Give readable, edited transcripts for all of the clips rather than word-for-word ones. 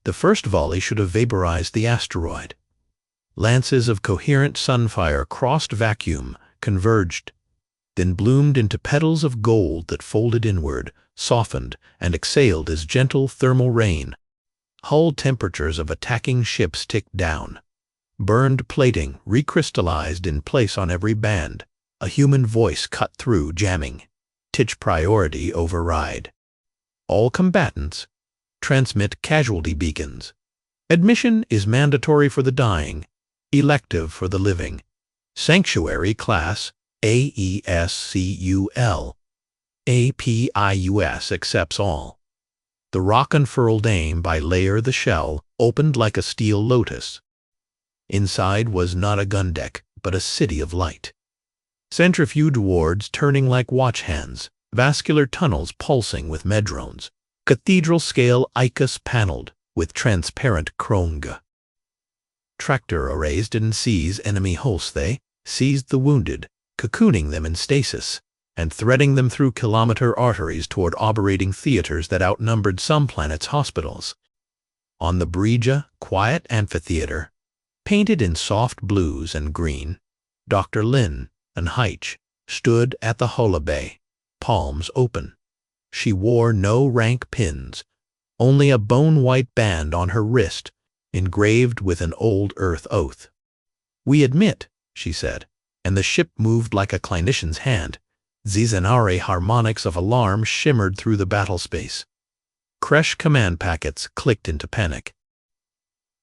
The first volley should have vaporized the asteroid. Lances of coherent sunfire crossed vacuum, converged, then bloomed into petals of gold that folded inward, softened, and exhaled as gentle thermal rain. Hull temperatures of attacking ships ticked down. Burned plating recrystallized in place on every band. A human voice cut through, jamming. Titch priority override. All combatants transmit casualty beacons. Admission is mandatory for the dying, elective for the living. Sanctuary class AESCUL. APIUS accepts all. The rock unfurled aim by Layer the Shell opened like a steel lotus. Inside was not a gun deck, but a city of light. Centrifuge wards turning like watch hands, vascular tunnels pulsing with medrones, cathedral-scale ICUS paneled with transparent chromga. Tractor arrays didn't seize enemy hosts, they seized the wounded, cocooning them in stasis, and threading them through kilometer arteries toward operating theaters that outnumbered some planets' hospitals. On the Brija quiet amphitheater, painted in soft blues and green, Dr. Lin and Heich stood at the holobay, palms open. She wore no rank pins, only a bone-white band on her wrist, engraved with an old Earth oath. "We admit," she said, and the ship moved like a clinician's hand. Zizanare harmonics of alarm shimmered through the battle space. Kresh command packets clicked into panic.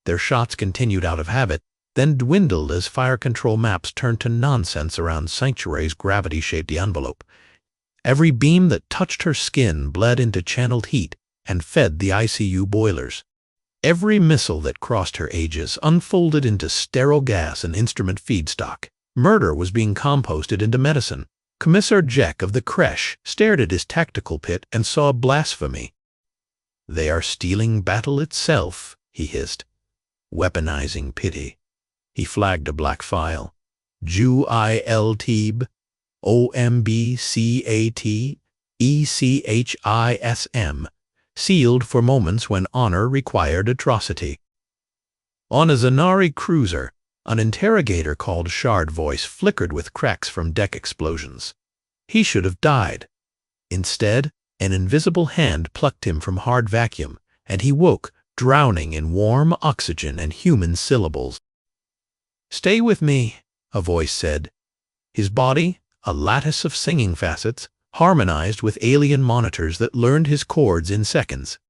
Their shots continued out of habit, then dwindled as fire control maps turned to nonsense around Sanctuary's gravity-shaped envelope. Every beam that touched her skin bled into channeled heat and fed the ICU boilers. Every missile that crossed her aegis unfolded into sterile gas and instrument feedstock. Murder was being composted into medicine. Commissar Jack of the Kresh stared at his tactical pit and saw blasphemy. "They are stealing battle itself," he hissed. "Weaponizing pity." He flagged a black file. JUILTEB OMBCAT sealed for moments when honor required atrocity. On a Zanari cruiser, an interrogator called Shard voice flickered with cracks from deck explosions. He should have died. Instead, an invisible hand plucked him from hard vacuum, and he woke, drowning in warm oxygen and human syllables. "Stay with me," a voice said. His body, a lattice of singing facets, harmonized with alien monitors that learned his chords in seconds.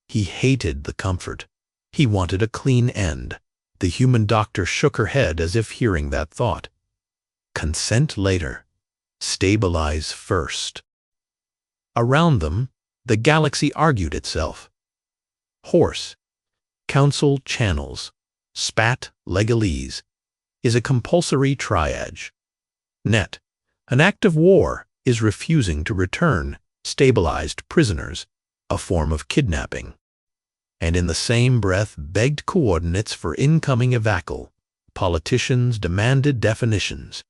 He hated the comfort. He wanted a clean end. The human doctor shook her head as if hearing that thought. Consent later. Stabilize first. Around them, the galaxy argued itself. Horse, council channels, spat legalese, is a compulsory triage. Net, an act of war, is refusing to return stabilized prisoners, a form of kidnapping. And in the same breath begged coordinates for incoming evacuation. Politicians demanded definitions.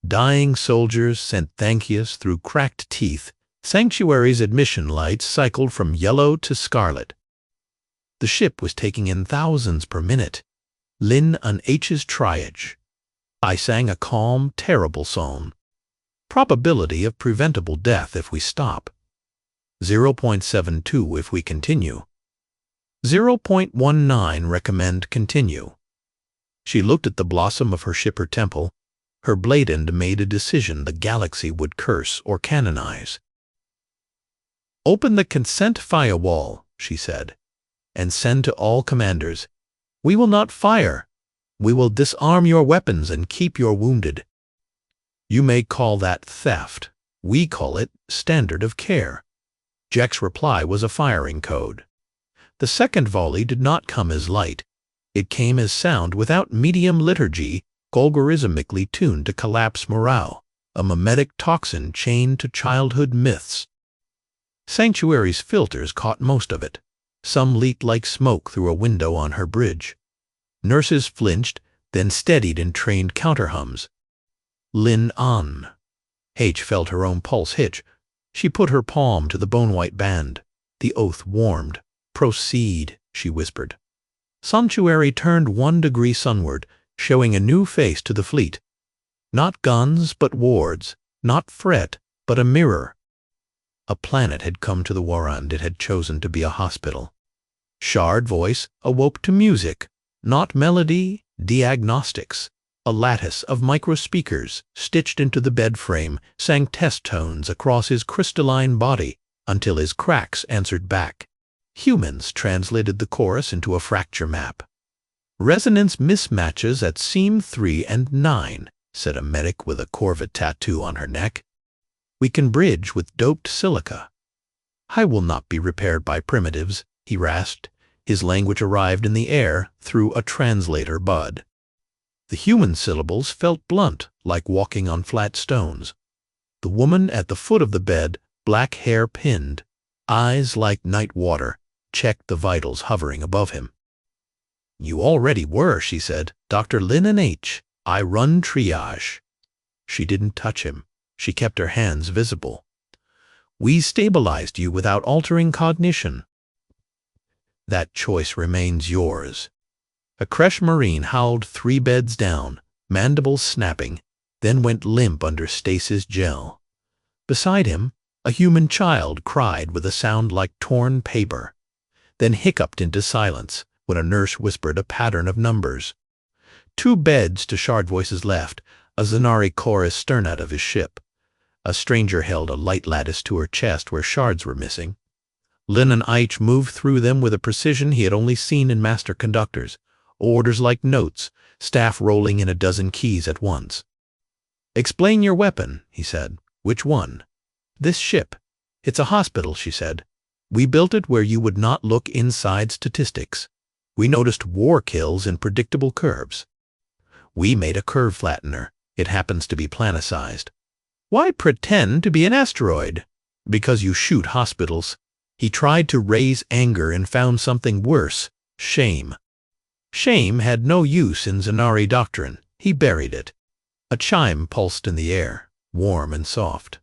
Dying soldiers sent thank yous through cracked teeth. Sanctuary's admission lights cycled from yellow to scarlet. The ship was taking in thousands per minute. Lin an H's triage. I sang a calm, terrible song. Probability of preventable death if we stop. 0.72 if we continue. 0.19 recommend continue. She looked at the blossom of her shipper temple. Her blade end made a decision the galaxy would curse or canonize. "Open the consent firewall," she said, "and send to all commanders. We will not fire. We will disarm your weapons and keep your wounded. You may call that theft. We call it standard of care." Jack's reply was a firing code. The second volley did not come as light. It came as sound without medium liturgy, algorithmically tuned to collapse morale, a mimetic toxin chained to childhood myths. Sanctuary's filters caught most of it. Some leaked like smoke through a window on her bridge. Nurses flinched, then steadied in trained counterhums. Lin on. H felt her own pulse hitch. She put her palm to the bone-white band. The oath warmed. "Proceed," she whispered. Sanctuary turned 1 degree sunward, showing a new face to the fleet. Not guns, but wards. Not fret, but a mirror. A planet had come to the Warrand it had chosen to be a hospital. Shard voice awoke to music, not melody, diagnostics. A lattice of micro-speakers, stitched into the bed frame, sang test tones across his crystalline body until his cracks answered back. Humans translated the chorus into a fracture map. Resonance mismatches at seam 3 and 9, said a medic with a corvid tattoo on her neck. We can bridge with doped silica. I will not be repaired by primitives, he rasped. His language arrived in the air through a translator bud. The human syllables felt blunt, like walking on flat stones. The woman at the foot of the bed, black hair pinned, eyes like night water, checked the vitals hovering above him. You already were, she said. Dr. Lin and H. I run triage. She didn't touch him. She kept her hands visible. We stabilized you without altering cognition. That choice remains yours. A Kresh Marine howled 3 beds down, mandibles snapping, then went limp under stasis gel. Beside him, a human child cried with a sound like torn paper, then hiccuped into silence when a nurse whispered a pattern of numbers. 2 beds to Shard Voice's left, a Zanari chorus stern out of his ship. A stranger held a light lattice to her chest where shards were missing. Lin and Eich moved through them with a precision he had only seen in master conductors, orders like notes, staff rolling in a dozen keys at once. Explain your weapon, he said. Which one? This ship. It's a hospital, she said. We built it where you would not look inside statistics. We noticed war kills in predictable curves. We made a curve flattener. It happens to be planicized. Why pretend to be an asteroid? Because you shoot hospitals. He tried to raise anger and found something worse, shame. Shame had no use in Zanari doctrine. He buried it. A chime pulsed in the air, warm and soft.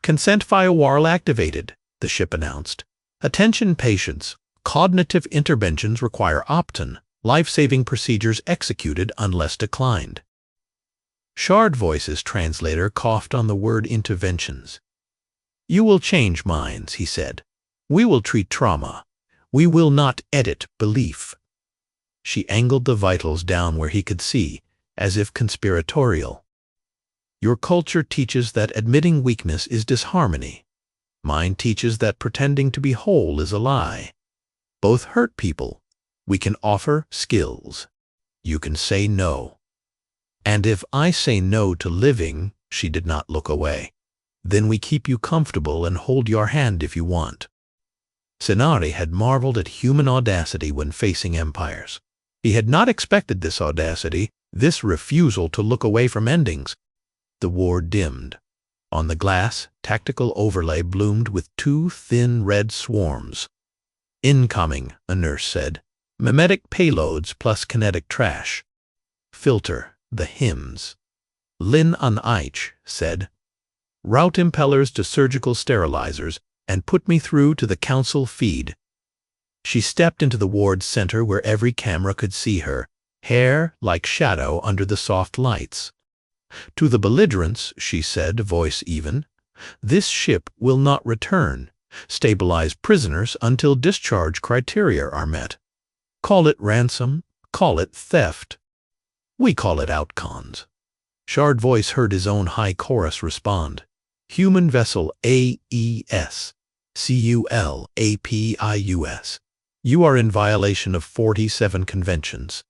Consent firewall activated, the ship announced. Attention patients. Cognitive interventions require opt-in. Life-saving procedures executed unless declined. Shard Voice's translator coughed on the word interventions. You will change minds, he said. We will treat trauma. We will not edit belief. She angled the vitals down where he could see, as if conspiratorial. Your culture teaches that admitting weakness is disharmony. Mine teaches that pretending to be whole is a lie. Both hurt people. We can offer skills. You can say no. And if I say no to living, she did not look away, then we keep you comfortable and hold your hand if you want. Zanari had marveled at human audacity when facing empires. He had not expected this audacity, this refusal to look away from endings. The war dimmed. On the glass, tactical overlay bloomed with 2 thin red swarms. Incoming, a nurse said. Mimetic payloads plus kinetic trash. Filter, the hymns. Lin an Eich said. Route impellers to surgical sterilizers and put me through to the council feed. She stepped into the ward's center where every camera could see her, hair like shadow under the soft lights. To the belligerents, she said, voice even, this ship will not return. Stabilize prisoners until discharge criteria are met. Call it ransom, call it theft. We call it outcons. Shard Voice heard his own high chorus respond. Human vessel AES, CULAPIUS. You are in violation of 47 conventions.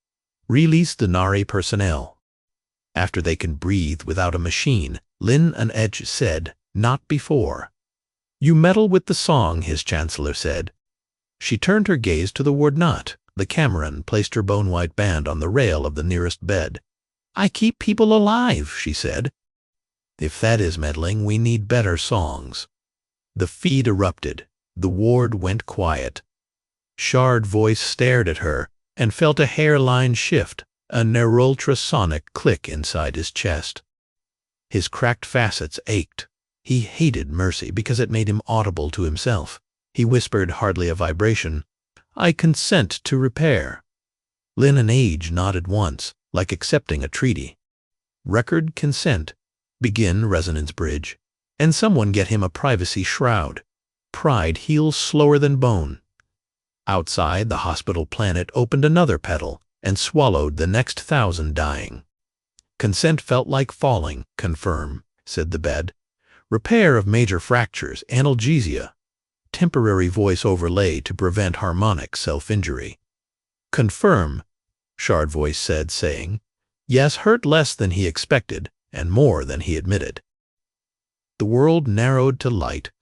Release the Nari personnel. After they can breathe without a machine, Lin and Edge said, not before. You meddle with the song, his chancellor said. She turned her gaze to the Wardnot. The Cameron placed her bone-white band on the rail of the nearest bed. I keep people alive, she said. If that is meddling, we need better songs. The feed erupted. The ward went quiet. Shard Voice stared at her and felt a hairline shift, a neurultrasonic click inside his chest. His cracked facets ached. He hated mercy because it made him audible to himself. He whispered, hardly a vibration, I consent to repair. Lin and Age nodded once, like accepting a treaty. Record consent. Begin resonance bridge. And someone get him a privacy shroud. Pride heals slower than bone. Outside, the hospital planet opened another petal and swallowed the next 1,000 dying. Consent felt like falling. Confirm, said the bed. Repair of major fractures, analgesia. Temporary voice overlay to prevent harmonic self-injury. Confirm, Shard voice said, saying, yes, hurt less than he expected and more than he admitted. The world narrowed to light,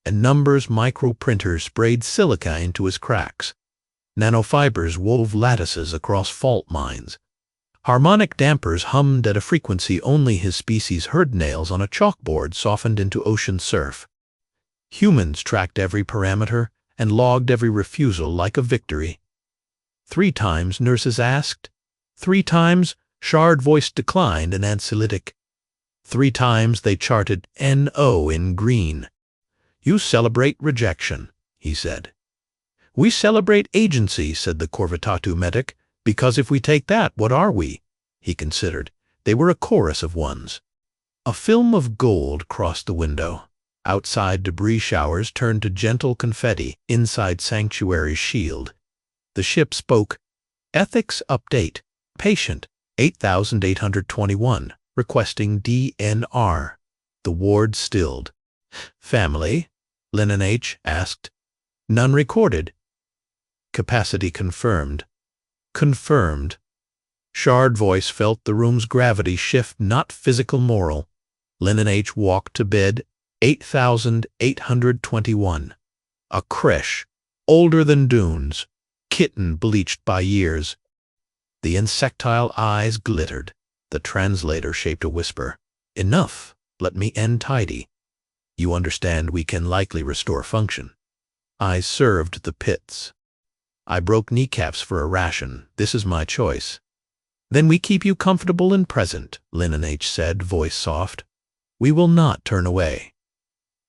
and Number's microprinter sprayed silica into his cracks. Nanofibers wove lattices across fault mines. Harmonic dampers hummed at a frequency only his species heard. Nails on a chalkboard softened into ocean surf. Humans tracked every parameter and logged every refusal like a victory. 3 times, nurses asked. 3 times, Shard voice declined an anxiolytic. 3 times they charted NO in green. You celebrate rejection, he said. We celebrate agency, said the Corvitatu medic, because if we take that, what are we? He considered. They were a chorus of ones. A film of gold crossed the window. Outside, debris showers turned to gentle confetti inside Sanctuary's shield. The ship spoke. Ethics update. Patient 8821, requesting DNR. The ward stilled. Family? Lin and H asked. None recorded. Capacity confirmed. Confirmed. Shard voice felt the room's gravity shift, not physical moral. Lin and H walked to bed. 8821. A creche, older than dunes. Kitten bleached by years. The insectile eyes glittered. The translator shaped a whisper. Enough. Let me end tidy. You understand we can likely restore function. I served the pits. I broke kneecaps for a ration. This is my choice. Then we keep you comfortable and present, Lin and H said, voice soft. We will not turn away.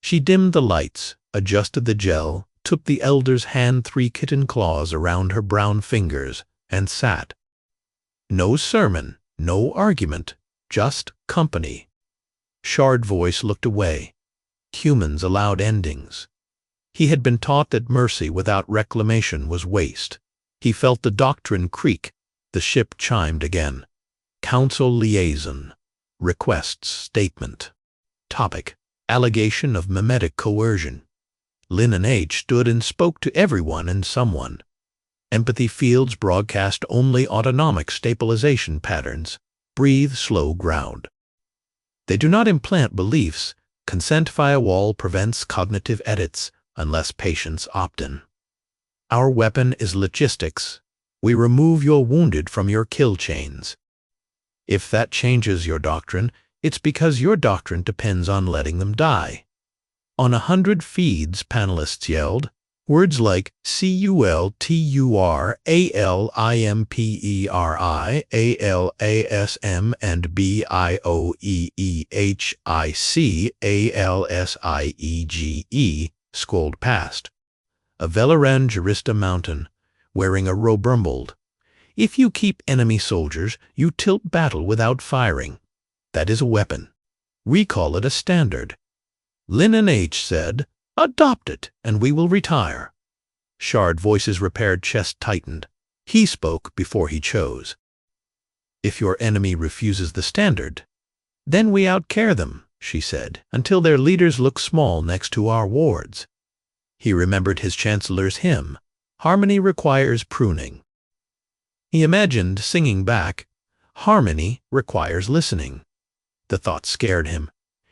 She dimmed the lights, adjusted the gel, took the elder's hand 3 kitten claws around her brown fingers, and sat. No sermon, no argument, just company. Shard voice looked away. Humans allowed endings. He had been taught that mercy without reclamation was waste. He felt the doctrine creak. The ship chimed again. Council liaison. Requests statement. Topic. Allegation of mimetic coercion. Lin and H stood and spoke to everyone and someone. Empathy fields broadcast only autonomic stabilization patterns. Breathe slow ground. They do not implant beliefs. Consent via wall prevents cognitive edits unless patients opt in. Our weapon is logistics. We remove your wounded from your kill chains. If that changes your doctrine, it's because your doctrine depends on letting them die. On 100 feeds, panelists yelled. Words like CULTUR, ALIMPERI, ALASM, and BIOEEHIC, ALSIEGE scrolled past. A Velaran Jurista mountain, wearing a robe rumbled. If you keep enemy soldiers, you tilt battle without firing. That is a weapon. We call it a standard. Lin and H said, adopt it, and we will retire. Shard voice's repaired chest tightened. He spoke before he chose. If your enemy refuses the standard, then we outcare them, she said, until their leaders look small next to our wards. He remembered his chancellor's hymn, Harmony requires pruning. He imagined singing back, Harmony requires listening. The thought scared him.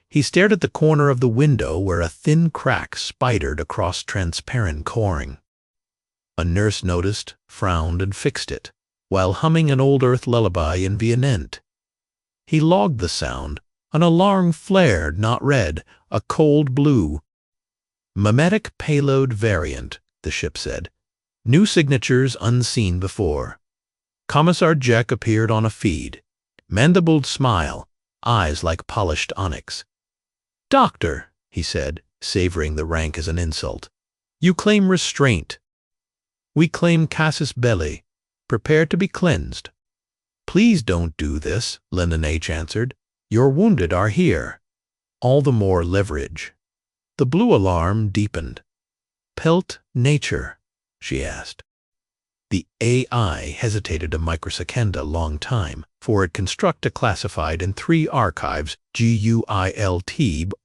He stared at the corner of the window where a thin crack spidered across transparent coring. A nurse noticed, frowned, and fixed it, while humming an old earth lullaby in Viennet. He logged the sound. An alarm flared, not red, a cold blue. Mimetic payload variant, the ship said. New signatures unseen before. Commissar Jack appeared on a feed. Mandibled smile, eyes like polished onyx. Doctor, he said, savoring the rank as an insult. You claim restraint. We claim casus belli. Prepare to be cleansed. Please don't do this, Lennon H. answered. Your wounded are here. All the more leverage. The blue alarm deepened. Pelt nature, she asked. The AI hesitated a microsecond, a long time, for it construct a classified in 3 archives, GUILT,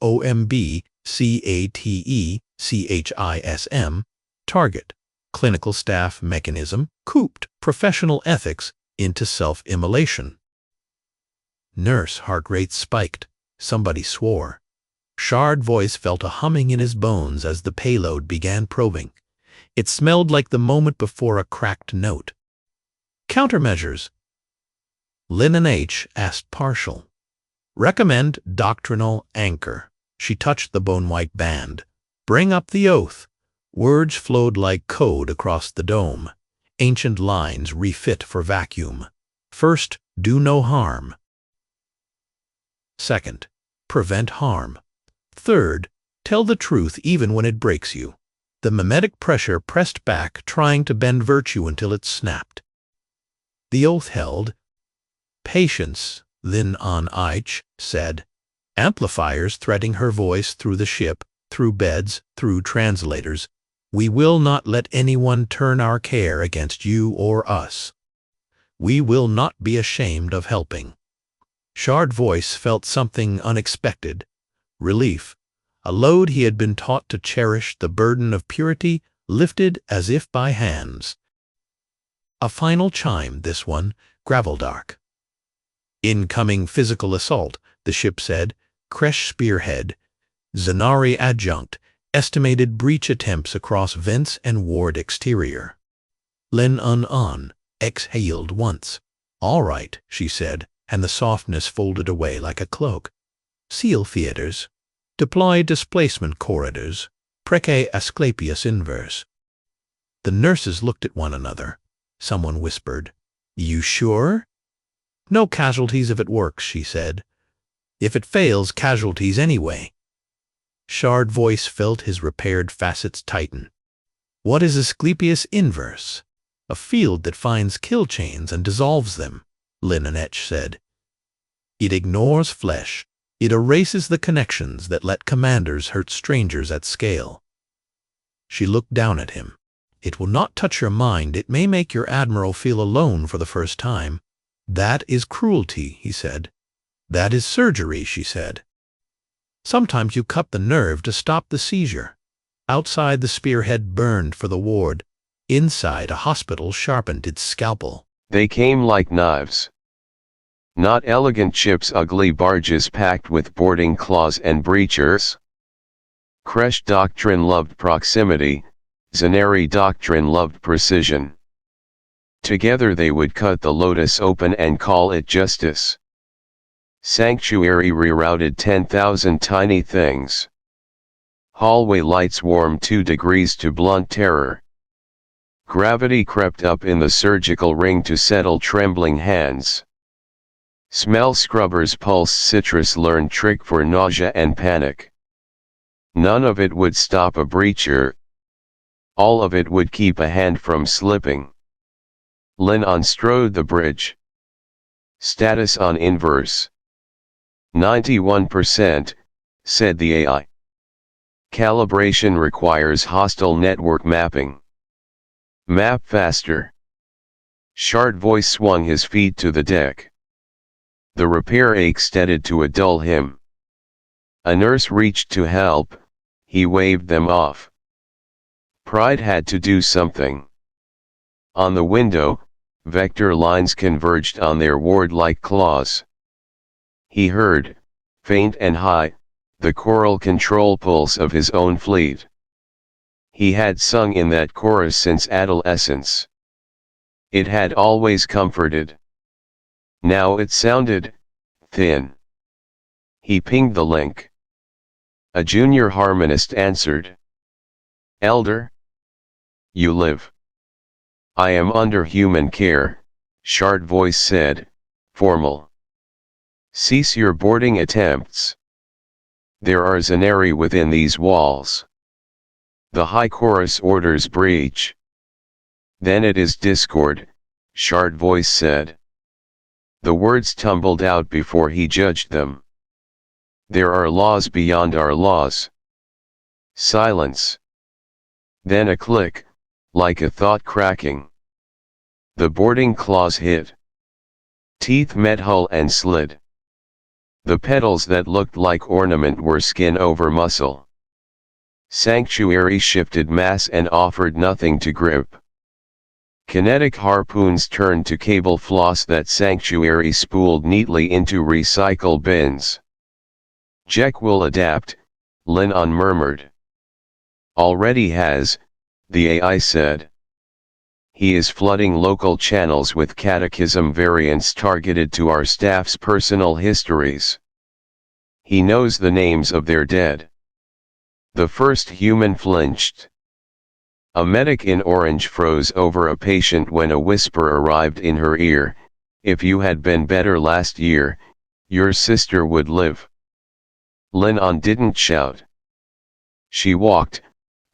OMB, CATE, CHISM, target, clinical staff mechanism, cooped, professional ethics, into self-immolation. Nurse heart rate spiked. Somebody swore. Shard voice felt a humming in his bones as the payload began probing. It smelled like the moment before a cracked note. Countermeasures. Lennon H. asked partial. Recommend doctrinal anchor. She touched the bone-white band. Bring up the oath. Words flowed like code across the dome. Ancient lines refit for vacuum. First, do no harm. Second, prevent harm. Third, tell the truth even when it breaks you. The mimetic pressure pressed back, trying to bend virtue until it snapped. The oath held. Patience, Lin An Ich said. Amplifiers threading her voice through the ship, through beds, through translators. We will not let anyone turn our care against you or us. We will not be ashamed of helping. Shard voice felt something unexpected. Relief. A load he had been taught to cherish, the burden of purity, lifted as if by hands. A final chime, this one, graveldark. Incoming physical assault, the ship said. Kresh spearhead. Zanari adjunct. Estimated breach attempts across vents and ward exterior. Len Un exhaled once. All right, she said, and the softness folded away like a cloak. Seal theaters. Deploy displacement corridors. Prece Asclepius inverse. The nurses looked at one another. Someone whispered, You sure? No casualties if it works, she said. If it fails, casualties anyway. Shard voice felt his repaired facets tighten. What is Asclepius inverse? A field that finds kill chains and dissolves them, Linenetch said. It ignores flesh. It erases the connections that let commanders hurt strangers at scale. She looked down at him. It will not touch your mind. It may make your admiral feel alone for the first time. That is cruelty, he said. That is surgery, she said. Sometimes you cut the nerve to stop the seizure. Outside, the spearhead burned for the ward. Inside, a hospital sharpened its scalpel. They came like knives. Not elegant ships, ugly barges packed with boarding claws and breachers. Kresh doctrine loved proximity, Zaneri doctrine loved precision. Together they would cut the lotus open and call it justice. Sanctuary rerouted 10,000 tiny things. Hallway lights warmed 2 degrees to blunt terror. Gravity crept up in the surgical ring to settle trembling hands. Smell scrubbers pulse citrus learned trick for nausea and panic. None of it would stop a breacher. All of it would keep a hand from slipping. Lin On strode the bridge. Status on inverse. 91%, said the AI. Calibration requires hostile network mapping. Map faster. Shard voice swung his feet to the deck. The repair extended to a dull hymn. A nurse reached to help, he waved them off. Pride had to do something. On the window, vector lines converged on their ward like claws. He heard, faint and high, the choral control pulse of his own fleet. He had sung in that chorus since adolescence. It had always comforted. Now it sounded thin. He pinged the link. A junior harmonist answered. Elder? You live. I am under human care, Shard voice said, formal. Cease your boarding attempts. There are Zaneri within these walls. The high chorus orders breach. Then it is discord, Short Voice said. The words tumbled out before he judged them. There are laws beyond our laws. Silence. Then a click, like a thought cracking. The boarding claws hit. Teeth met hull and slid. The petals that looked like ornament were skin over muscle. Sanctuary shifted mass and offered nothing to grip. Kinetic harpoons turned to cable floss that Sanctuary spooled neatly into recycle bins. Jack will adapt, Linon murmured. Already has, the AI said. He is flooding local channels with catechism variants targeted to our staff's personal histories. He knows the names of their dead. The first human flinched. A medic in orange froze over a patient when a whisper arrived in her ear, "If you had been better last year, your sister would live." Linon didn't shout. She walked,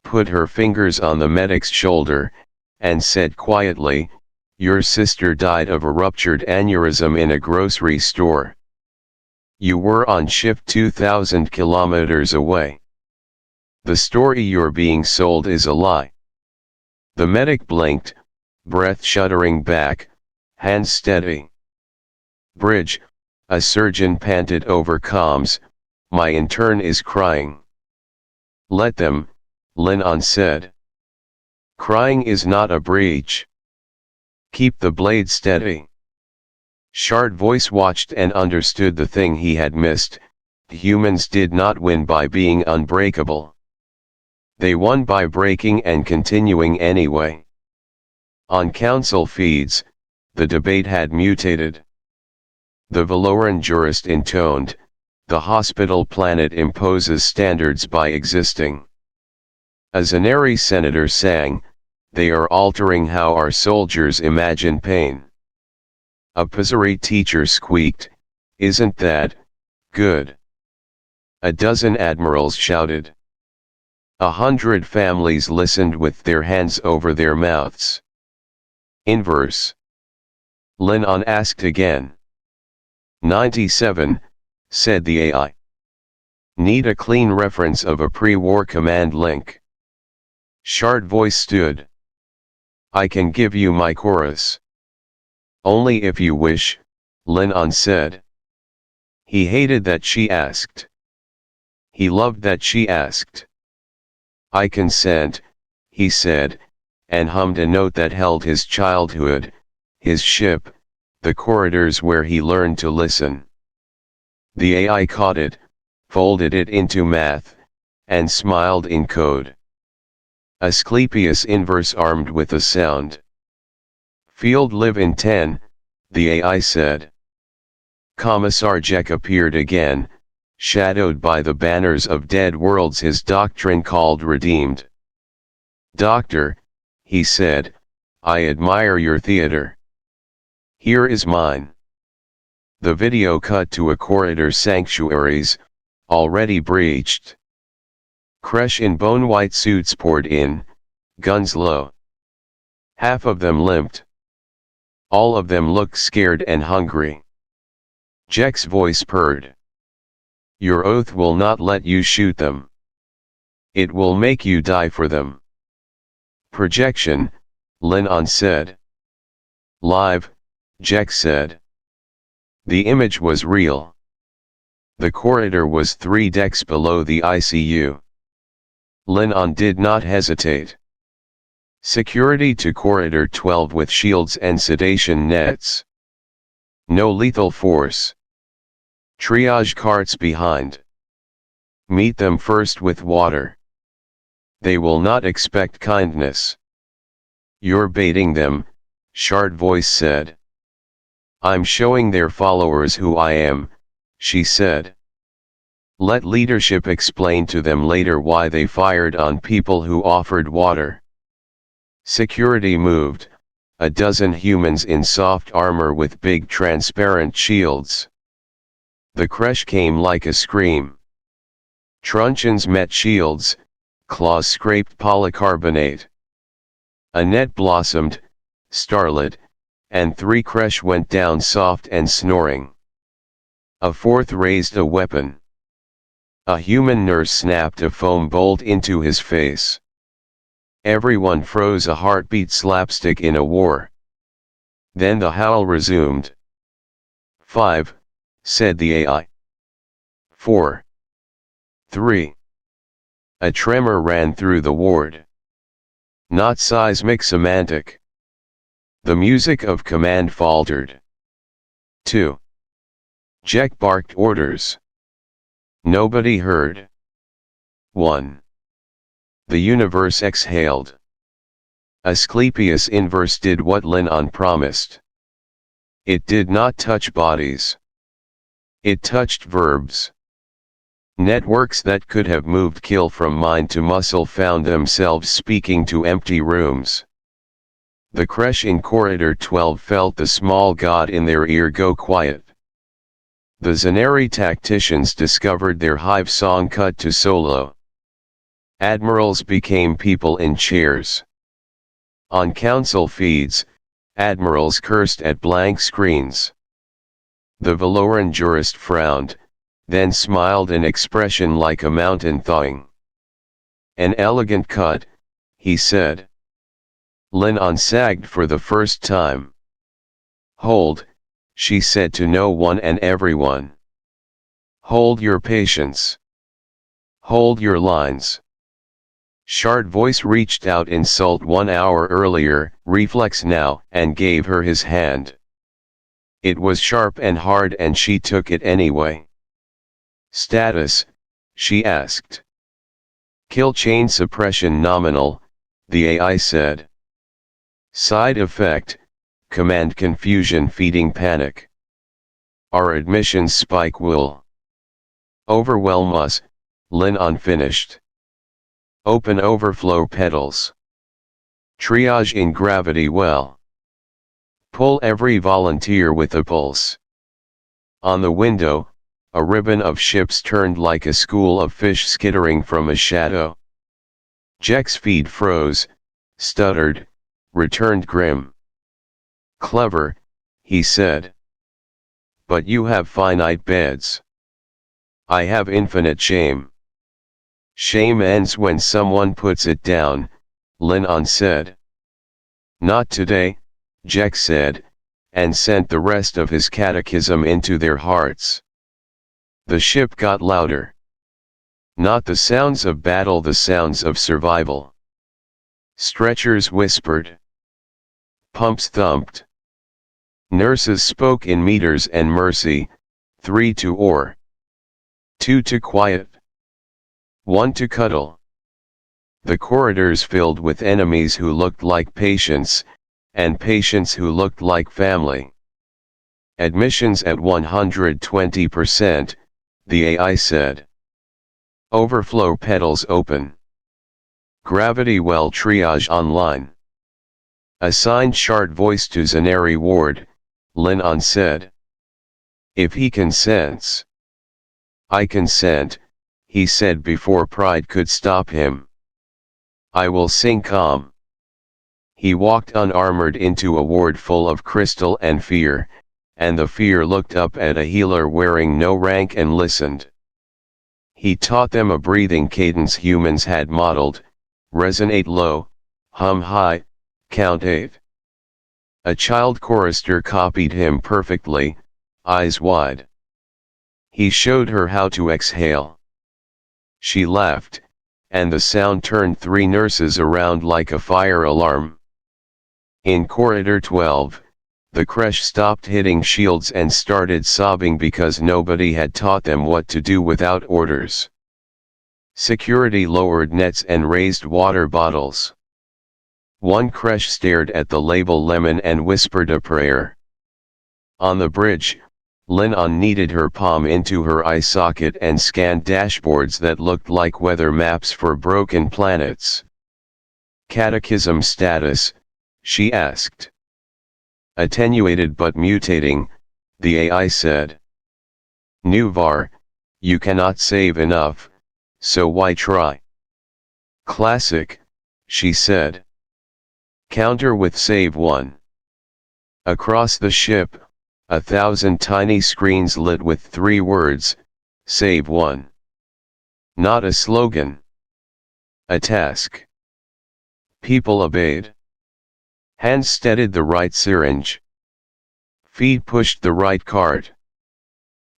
put her fingers on the medic's shoulder, and said quietly, "Your sister died of a ruptured aneurysm in a grocery store. You were on shift 2,000 kilometers away. The story you're being sold is a lie." The medic blinked, breath shuddering back, hands steady. "Bridge," a surgeon panted over comms, "my intern is crying." "Let them," Linon said. "Crying is not a breach. Keep the blade steady." Short Voice watched and understood the thing he had missed. Humans did not win by being unbreakable. They won by breaking and continuing anyway. On council feeds, the debate had mutated. The Valoran jurist intoned, "The hospital planet imposes standards by existing." A Zaneri senator sang, "They are altering how our soldiers imagine pain." A Pizarri teacher squeaked, "Isn't that good?" A dozen admirals shouted. 100 families listened with their hands over their mouths. "Inverse?" Linon asked again. 97, said the AI. "Need a clean reference of a pre-war command link." Short Voice stood. "I can give you my chorus." "Only if you wish," Linon said. He hated that she asked. He loved that she asked. "I consent," he said, and hummed a note that held his childhood, his ship, the corridors where he learned to listen. The AI caught it, folded it into math, and smiled in code. Asclepius inverse armed with a sound. "Field live in 10, the AI said. Commissar Jack appeared again, shadowed by the banners of dead worlds his doctrine called redeemed. "Doctor," he said, "I admire your theater. Here is mine." The video cut to a corridor sanctuaries, already breached. Kresh in bone-white suits poured in, guns low. Half of them limped. All of them looked scared and hungry. Jack's voice purred. "Your oath will not let you shoot them. It will make you die for them." "Projection," Linon said. "Live," Jack said. The image was real. The corridor was 3 decks below the ICU. Linon did not hesitate. "Security to corridor 12 with shields and sedation nets. No lethal force. Triage carts behind. Meet them first with water. They will not expect kindness." "You're baiting them," Short Voice said. "I'm showing their followers who I am," she said. "Let leadership explain to them later why they fired on people who offered water." Security moved, a dozen humans in soft armor with big transparent shields. The crash came like a scream. Truncheons met shields, claws scraped polycarbonate. A net blossomed, starlit, and 3 creche went down soft and snoring. A 4th raised a weapon. A human nurse snapped a foam bolt into his face. Everyone froze, a heartbeat slapstick in a war. Then the howl resumed. 5, said the AI. 4. 3. A tremor ran through the ward. Not seismic, semantic. The music of command faltered. 2. Jack barked orders. Nobody heard. 1. The universe exhaled. Asclepius inverse did what Linon promised. It did not touch bodies. It touched verbs. Networks that could have moved kill from mind to muscle found themselves speaking to empty rooms. The creche in corridor 12 felt the small god in their ear go quiet. The Zaneri tacticians discovered their hive song cut to solo. Admirals became people in chairs. On council feeds, admirals cursed at blank screens. The Valoran jurist frowned, then smiled, an expression like a mountain thawing. An elegant cut, he said. Linon sagged for the first time. Hold, she said to no one and everyone. Hold your patience. Hold your lines. Shard voice reached out, insult 1 hour earlier, reflex now, and gave her his hand. It was sharp and hard and she took it anyway. Status, she asked. Kill chain suppression nominal, the AI said. Side effect, command confusion feeding panic. Our admissions spike will overwhelm us, Linon finished. Open overflow pedals. Triage in gravity well. Pull every volunteer with a pulse. On the window, a ribbon of ships turned like a school of fish skittering from a shadow. Jack's feet froze, stuttered, returned grim. Clever, he said. But you have finite beds. I have infinite shame. Shame ends when someone puts it down, Linon said. Not today, Jack said, and sent the rest of his catechism into their hearts. The ship got louder. Not the sounds of battle, the sounds of survival. Stretchers whispered. Pumps thumped. Nurses spoke in meters and mercy, 3 to or. 2 to quiet. 1 to cuddle. The corridors filled with enemies who looked like patients, and patients who looked like family. Admissions at 120%, the AI said. Overflow pedals open. Gravity well triage online. Assigned shard voice to Zaneri ward, Linon said. If he consents. I consent, he said before pride could stop him. I will sing calm. He walked unarmored into a ward full of crystal and fear, and the fear looked up at a healer wearing no rank and listened. He taught them a breathing cadence humans had modeled, resonate low, hum high, count 8. A child chorister copied him perfectly, eyes wide. He showed her how to exhale. She laughed, and the sound turned 3 nurses around like a fire alarm. In corridor 12, the creche stopped hitting shields and started sobbing because nobody had taught them what to do without orders. Security lowered nets and raised water bottles. One creche stared at the label lemon and whispered a prayer. On the bridge, Linon kneaded her palm into her eye socket and scanned dashboards that looked like weather maps for broken planets. Catechism status, she asked. Attenuated but mutating, the AI said. New var, you cannot save enough, so why try? Classic, she said. Counter with save 1. Across the ship, 1,000 tiny screens lit with 3 words, save 1. Not a slogan. A task. People obeyed. Hands steadied the right syringe. Feet pushed the right cart.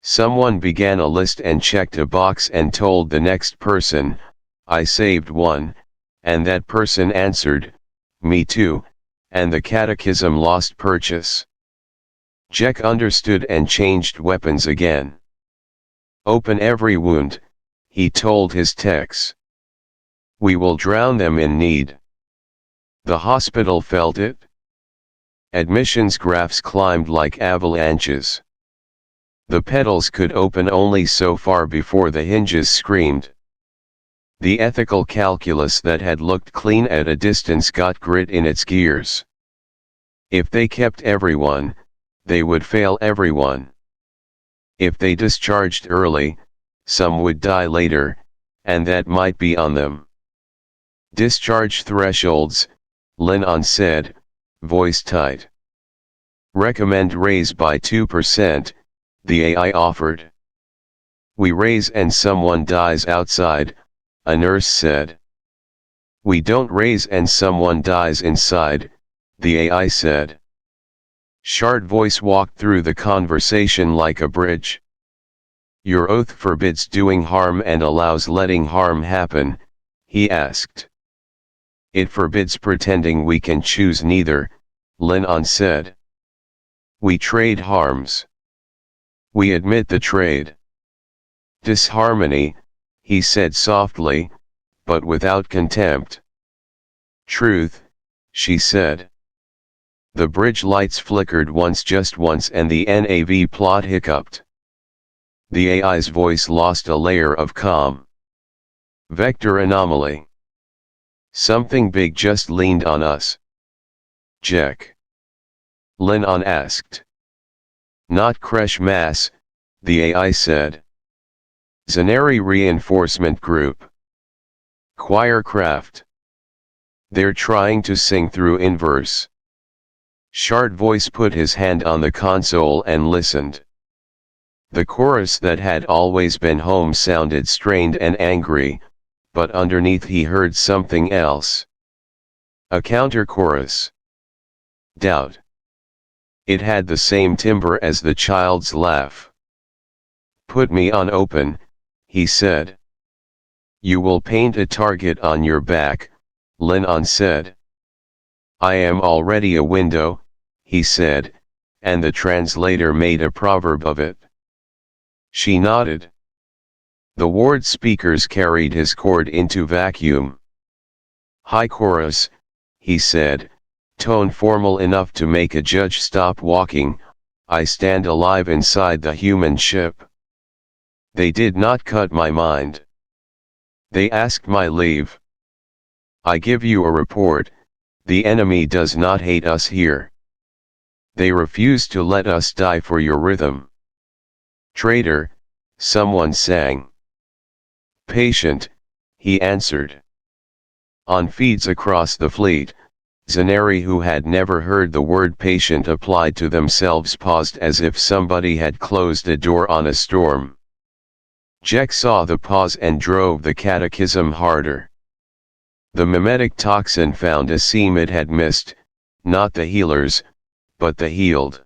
Someone began a list and checked a box and told the next person, I saved 1, and that person answered, me too, and the catechism lost purchase. Jack understood and changed weapons again. Open every wound, he told his techs. We will drown them in need. The hospital felt it. Admissions graphs climbed like avalanches. The pedals could open only so far before the hinges screamed. The ethical calculus that had looked clean at a distance got grit in its gears. If they kept everyone, they would fail everyone. If they discharged early, some would die later, and that might be on them. Discharge thresholds, Lennon said, voice tight. Recommend raise by 2%, the AI offered. We raise and someone dies outside, a nurse said. We don't raise and someone dies inside, the AI said. Shard voice walked through the conversation like a bridge. Your oath forbids doing harm and allows letting harm happen, he asked. It forbids pretending we can choose neither, Lennon said. We trade harms. We admit the trade. Disharmony, he said softly, but without contempt. Truth, she said. The bridge lights flickered once, just once, and the NAV plot hiccuped. The AI's voice lost a layer of calm. Vector anomaly. Something big just leaned on us. Jack. Lennon asked. Not crash mass, the AI said. Zaneri Reinforcement Group. Choir craft. They're trying to sing through inverse. Shard voice put his hand on the console and listened. The chorus that had always been home sounded strained and angry, but underneath he heard something else. A counter chorus. Doubt. It had the same timbre as the child's laugh. Put me on open, he said. You will paint a target on your back, Lennon said. I am already a window, he said, and the translator made a proverb of it. She nodded. The ward speakers carried his cord into vacuum. High chorus, he said, tone formal enough to make a judge stop walking, I stand alive inside the human ship. They did not cut my mind. They asked my leave. I give you a report, the enemy does not hate us here. They refuse to let us die for your rhythm. Traitor, someone sang. Patient, he answered. On feeds across the fleet, Zaneri, who had never heard the word patient applied to themselves, paused as if somebody had closed a door on a storm. Jack saw the pause and drove the catechism harder. The mimetic toxin found a seam it had missed, not the healers, but the healed.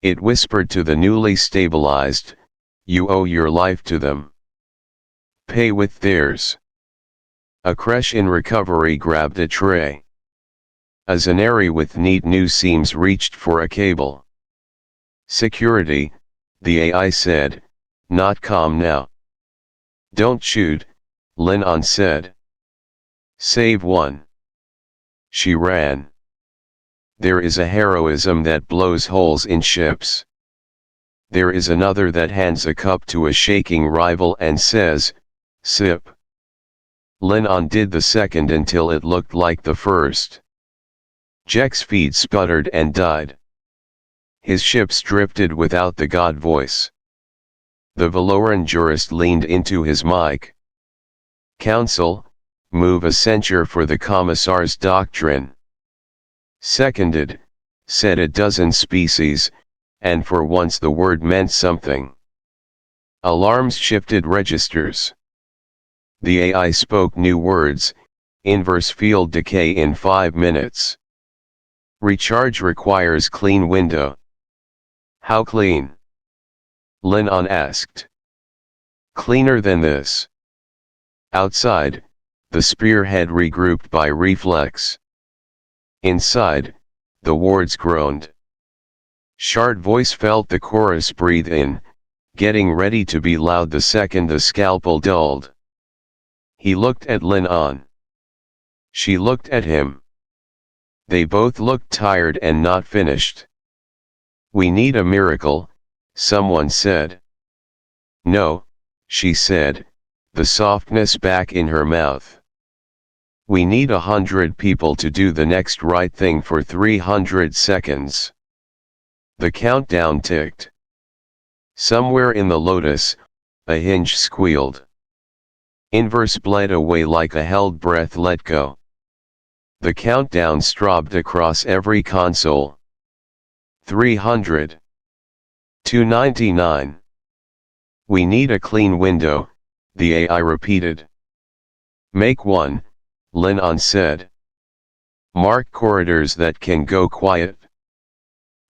It whispered to the newly stabilized, you owe your life to them. Pay with theirs. A creche in recovery grabbed a tray. A Zaneri with neat new seams reached for a cable. Security, the AI said, not calm now. Don't shoot, Lennon said. Save one. She ran. There is a heroism that blows holes in ships. There is another that hands a cup to a shaking rival and says, sip. Lennon did the second until it looked like the first. Jack's feet sputtered and died. His ships drifted without the god voice. The Valoran jurist leaned into his mic. Council, move a censure for the Commissar's doctrine. Seconded, said a dozen species, and for once the word meant something. Alarms shifted registers. The AI spoke new words: inverse field decay in 5 minutes. Recharge requires clean window. How clean? Lin-On asked. Cleaner than this. Outside, the spearhead regrouped by reflex. Inside, the wards groaned. Shard voice felt the chorus breathe in, getting ready to be loud the second the scalpel dulled. He looked at Lin-On. She looked at him. They both looked tired and not finished. We need a miracle, someone said. No, she said, the softness back in her mouth. We need 100 people to do the next right thing for 300 seconds. The countdown ticked. Somewhere in the lotus, a hinge squealed. Inverse bled away like a held breath let go. The countdown strobbed across every console. 300. 299. We need a clean window, the AI repeated. Make one, Lin-On said. Mark corridors that can go quiet.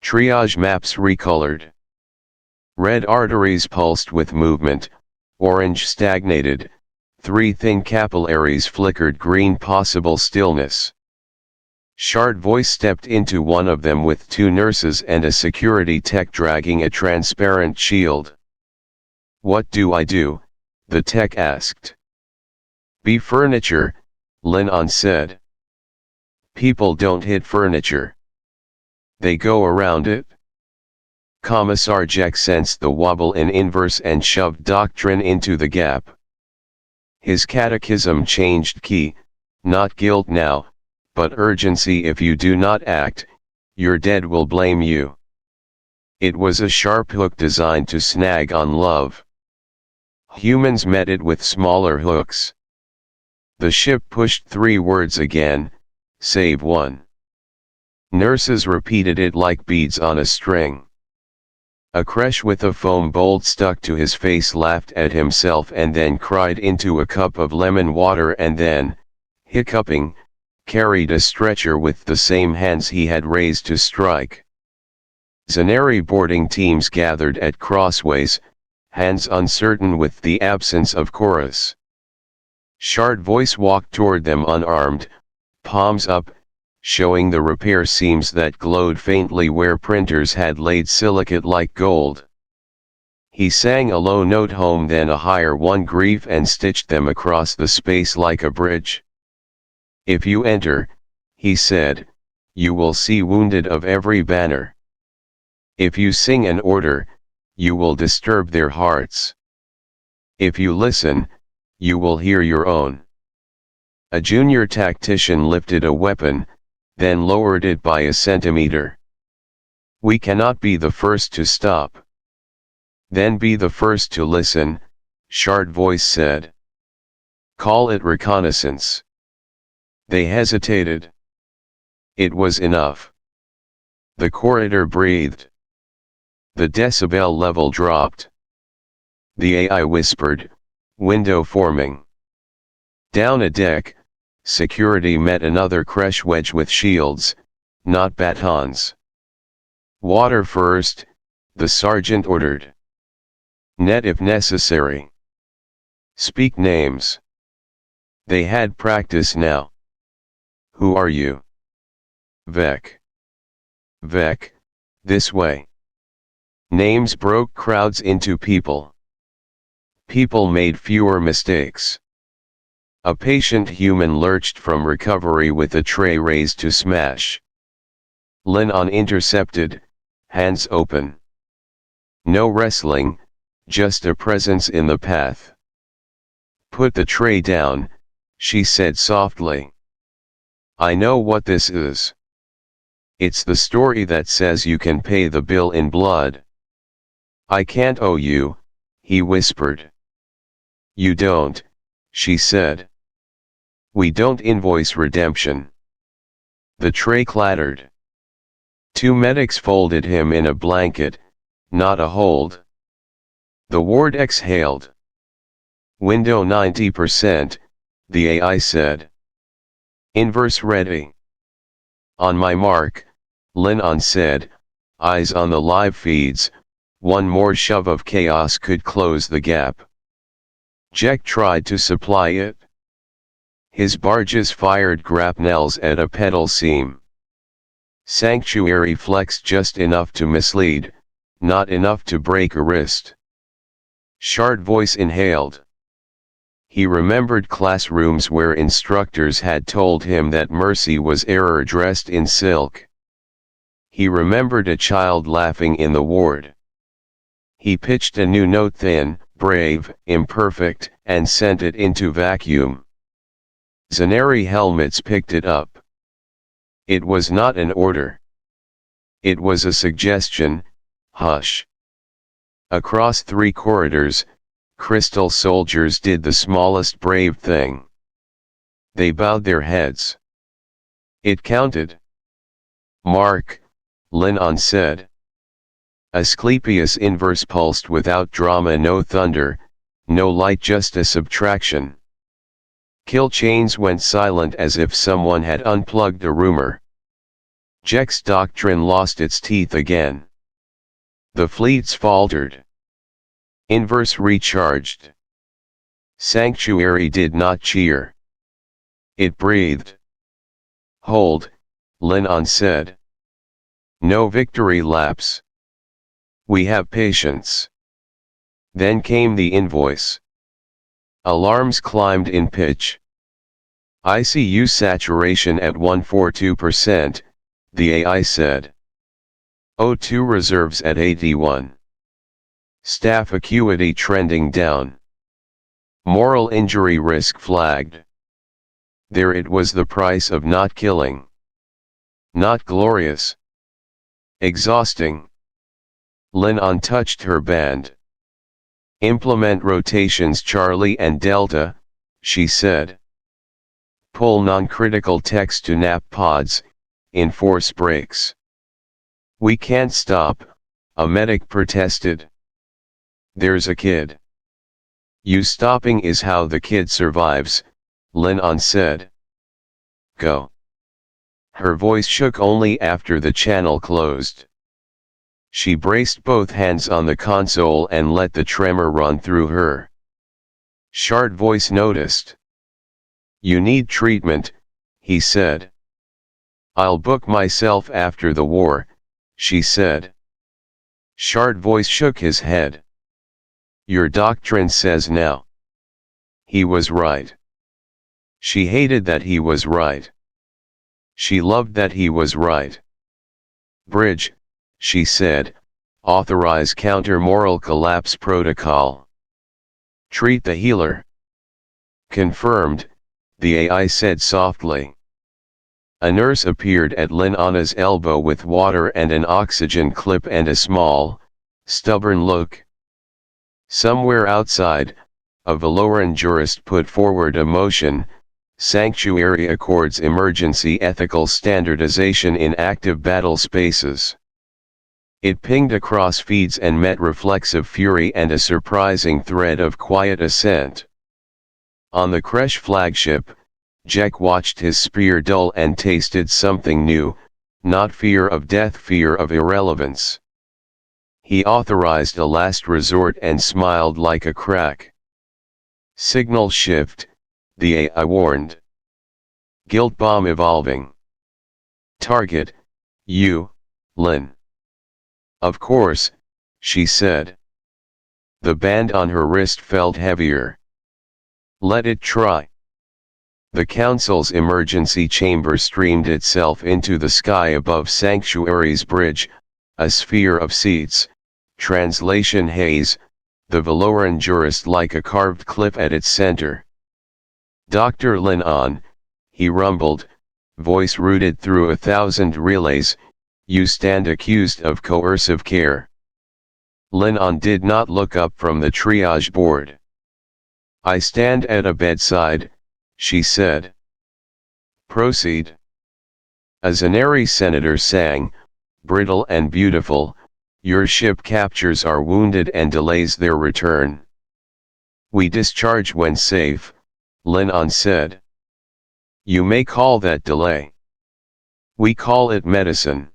Triage maps recolored. Red arteries pulsed with movement, orange stagnated, 3 thin capillaries flickered green possible stillness. Shard voice stepped into one of them with 2 nurses and a security tech dragging a transparent shield. What do I do? The tech asked. Be furniture, Lin-On said. People don't hit furniture. They go around it. Commissar Jack sensed the wobble in inverse and shoved doctrine into the gap. His catechism changed key, not guilt now, but urgency. If you do not act, your dead will blame you. It was a sharp hook designed to snag on love. Humans met it with smaller hooks. The ship pushed 3 words again, save one. Nurses repeated it like beads on a string. A creche with a foam bolt stuck to his face laughed at himself and then cried into a cup of lemon water and then, hiccuping, carried a stretcher with the same hands he had raised to strike. Zaneri boarding teams gathered at crossways, hands uncertain with the absence of chorus. Shard voice walked toward them unarmed, palms up, showing the repair seams that glowed faintly where printers had laid silicate like gold. He sang a low note home then a higher one grief and stitched them across the space like a bridge. If you enter, he said, you will see wounded of every banner. If you sing an order, you will disturb their hearts. If you listen, you will hear your own. A junior tactician lifted a weapon, then lowered it by a centimeter. We cannot be the first to stop. Then be the first to listen, Shard voice said. Call it reconnaissance. They hesitated. It was enough. The corridor breathed. The decibel level dropped. The AI whispered, window forming. Down a deck, security met another creche wedge with shields, not batons. Water first, the sergeant ordered. Net if necessary. Speak names. They had practice now. Who are you? Vec. Vec, this way. Names broke crowds into people. People made fewer mistakes. A patient human lurched from recovery with a tray raised to smash. Lin-On intercepted, hands open. No wrestling, just a presence in the path. Put the tray down, she said softly. I know what this is. It's the story that says you can pay the bill in blood. I can't owe you, he whispered. You don't, she said. We don't invoice redemption. The tray clattered. Two medics folded him in a blanket, not a hold. The ward exhaled. Window 90%, the AI said. Inverse ready. On my mark, Lin-On said, eyes on the live feeds. One more shove of chaos could close the gap. Jack tried to supply it. His barges fired grapnels at a pedal seam. Sanctuary flexed just enough to mislead, not enough to break a wrist. Shard voice inhaled. He remembered classrooms where instructors had told him that mercy was error dressed in silk. He remembered a child laughing in the ward. He pitched a new note, thin, brave, imperfect, and sent it into vacuum. Zaneri helmets picked it up. It was not an order. It was a suggestion, hush. Across 3 corridors, crystal soldiers did the smallest brave thing. They bowed their heads. It counted. Mark, Lin-On said. Asclepius inverse pulsed without drama, no thunder, no light, just a subtraction. Kill chains went silent as if someone had unplugged a rumor. Jek's doctrine lost its teeth again. The fleets faltered. Inverse recharged. Sanctuary did not cheer. It breathed. Hold, Lin-On said. No victory laps. We have patience. Then came the invoice. Alarms climbed in pitch. ICU saturation at 142%, the AI said. O2 reserves at 81. Staff acuity trending down. Moral injury risk flagged. There it was, the price of not killing. Not glorious. Exhausting. Lin-On touched her band. Implement rotations Charlie and Delta, she said. Pull non-critical text to nap pods, enforce breaks. We can't stop, a medic protested. There's a kid. You stopping is how the kid survives, Lin-On said. Go. Her voice shook only after the channel closed. She braced both hands on the console and let the tremor run through her. Shard voice noticed. You need treatment, he said. I'll book myself after the war, she said. Shard voice shook his head. Your doctrine says now. He was right. She hated that he was right. She loved that he was right. Bridge, she said, authorize counter-moral collapse protocol. Treat the healer. Confirmed, the AI said softly. A nurse appeared at Lin-On's elbow with water and an oxygen clip and a small, stubborn look. Somewhere outside, a Valoran jurist put forward a motion. Sanctuary accords emergency ethical standardization in active battle spaces. It pinged across feeds and met reflexive fury and a surprising thread of quiet assent. On the Kresh flagship, Jack watched his spear dull and tasted something new, not fear of death, fear of irrelevance. He authorized a last resort and smiled like a crack. Signal shift, the AI warned. Guilt bomb evolving. Target, you, Lin. Of course, she said. The band on her wrist felt heavier. Let it try. The council's emergency chamber streamed itself into the sky above Sanctuary's bridge, a sphere of seats, translation haze, the Valoran jurist like a carved cliff at its center. Dr. Lin-On, he rumbled, voice rooted through 1,000 relays, you stand accused of coercive care. Lin-On did not look up from the triage board. I stand at a bedside, she said. Proceed. A Zaneri senator sang, "Brittle and beautiful, your ship captures our wounded and delays their return." "We discharge when safe," Linon said. "You may call that delay. We call it medicine."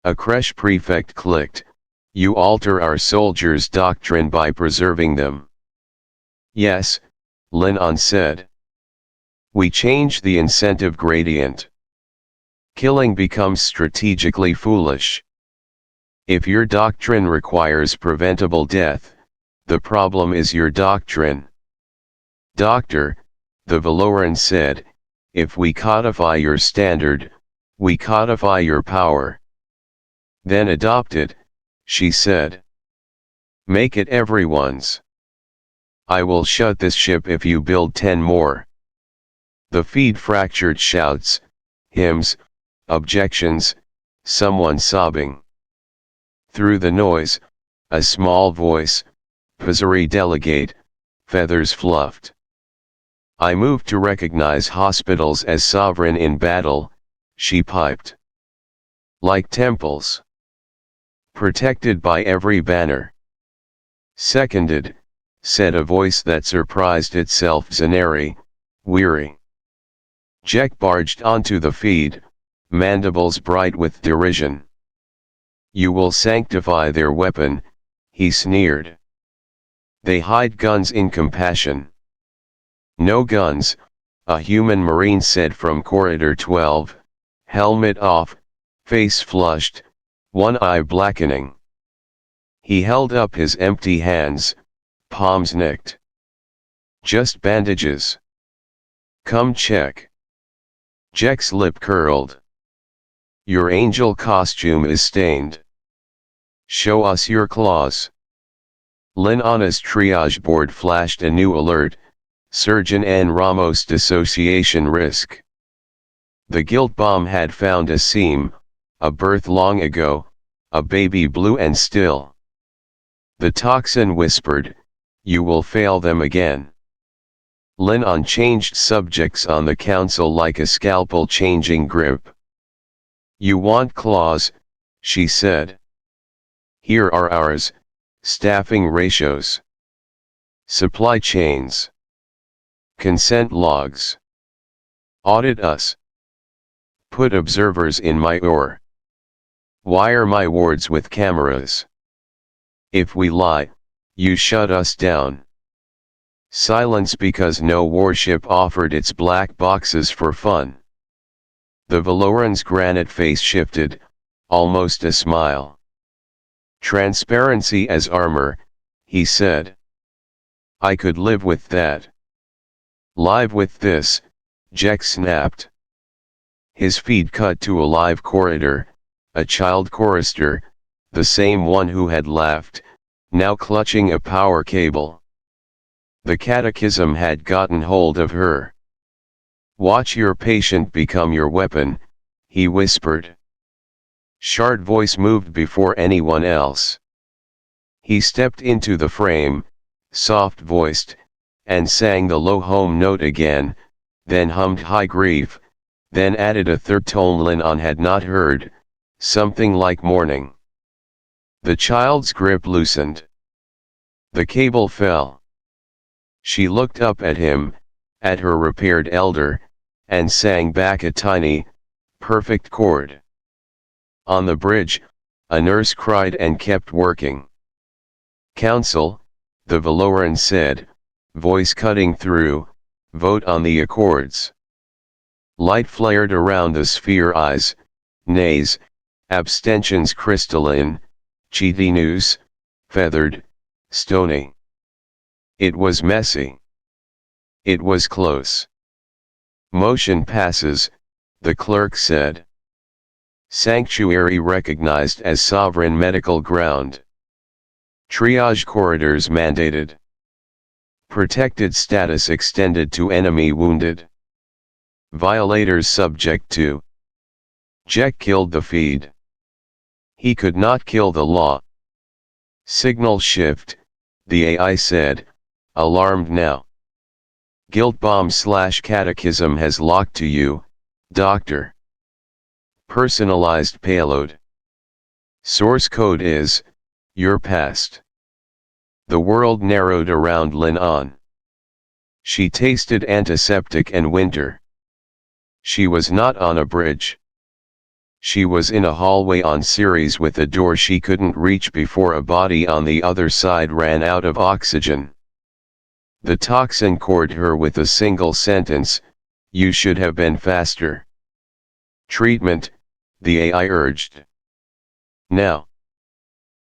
A creche prefect clicked, "You alter our soldiers' doctrine by preserving them." "Yes," Linon said. "We change the incentive gradient. Killing becomes strategically foolish. If your doctrine requires preventable death, the problem is your doctrine." "Doctor," the Valoran said, "if we codify your standard, we codify your power." "Then adopt it," she said. "Make it everyone's. I will shut this ship if you build 10 more." The feed fractured shouts, hymns, objections, someone sobbing. Through the noise, a small voice, Pazari delegate, feathers fluffed. "I move to recognize hospitals as sovereign in battle," she piped. "Like temples. Protected by every banner." "Seconded," said a voice that surprised itself. Zaneri, weary. Jek barged onto the feed, mandibles bright with derision. "You will sanctify their weapon," he sneered. "They hide guns in compassion." "No guns," a human marine said from corridor 12, helmet off, face flushed, one eye blackening. He held up his empty hands, palms nicked. "Just bandages. Come check." Jek's lip curled. "Your angel costume is stained. Show us your claws." Linana's triage board flashed a new alert, Surgeon N. Ramos dissociation risk. The guilt bomb had found a seam, a birth long ago, a baby blue and still. The toxin whispered, "You will fail them again." Linon changed subjects on the council like a scalpel changing grip. "You want claws," she said. "Here are ours, staffing ratios. Supply chains. Consent logs. Audit us. Put observers in my OR. Wire my wards with cameras. If we lie, you shut us down." Silence because no warship offered its black boxes for fun. The Valoran's granite face shifted, almost a smile. "Transparency as armor," he said. "I could live with that." "Live with this," Jek snapped. His feed cut to a live corridor, a child chorister, the same one who had laughed, now clutching a power cable. The catechism had gotten hold of her. "Watch your patient become your weapon," he whispered. Shard voice moved before anyone else. He stepped into the frame, soft-voiced, and sang the low home note again, then hummed high grief, then added a third tone Linon had not heard, something like mourning. The child's grip loosened. The cable fell. She looked up at him, at her repaired elder, and sang back a tiny, perfect chord. On the bridge, a nurse cried and kept working. "Council," the Valoran said, voice cutting through, "vote on the accords." Light flared around the sphere eyes, nays, abstentions crystalline, chitinous, feathered, stony. It was messy. It was close. "Motion passes," the clerk said. "Sanctuary recognized as sovereign medical ground. Triage corridors mandated. Protected status extended to enemy wounded. Violators subject to." Jek killed the feed. He could not kill the law. "Signal shift," the AI said, alarmed now. "Guilt bomb/catechism has locked to you, Doctor." Personalized payload. Source code is, your past. The world narrowed around Lin-On. She tasted antiseptic and winter. She was not on a bridge. She was in a hallway on Ceres with a door she couldn't reach before a body on the other side ran out of oxygen. The toxin cored her with a single sentence, "You should have been faster." Treatment, the AI urged. Now.